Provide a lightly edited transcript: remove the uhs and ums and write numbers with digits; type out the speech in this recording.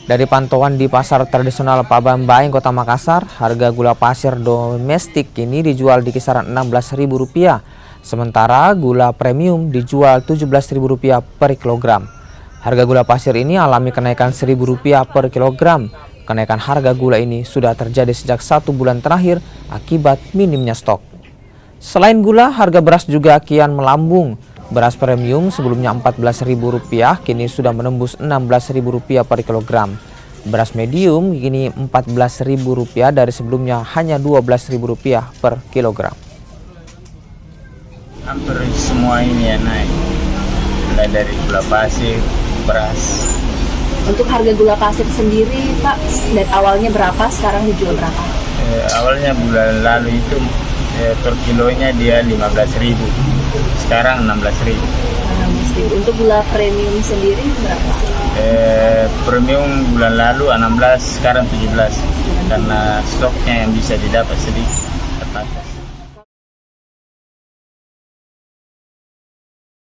Dari pantauan di pasar tradisional Pabambaing, Kota Makassar, harga gula pasir domestik kini dijual di kisaran Rp16.000, sementara gula premium dijual Rp17.000 per kilogram. Harga gula pasir ini alami kenaikan Rp1.000 per kilogram. Kenaikan harga gula ini sudah terjadi sejak 1 bulan terakhir akibat minimnya stok. Selain gula, harga beras juga kian melambung. Beras premium sebelumnya Rp14.000 kini sudah menembus Rp16.000 per kilogram. Beras medium kini Rp14.000 dari sebelumnya hanya Rp12.000 per kilogram. Hampir semua ini ya naik, mulai dari gula pasir, beras. Untuk harga gula pasir sendiri, Pak, dari awalnya berapa, sekarang dijual berapa? Awalnya bulan lalu itu per kilonya dia 15.000, sekarang 16.000. 16.000. Untuk gula premium sendiri berapa? Premium bulan lalu 16, sekarang 17, karena stoknya yang bisa didapat sedikit terbatas.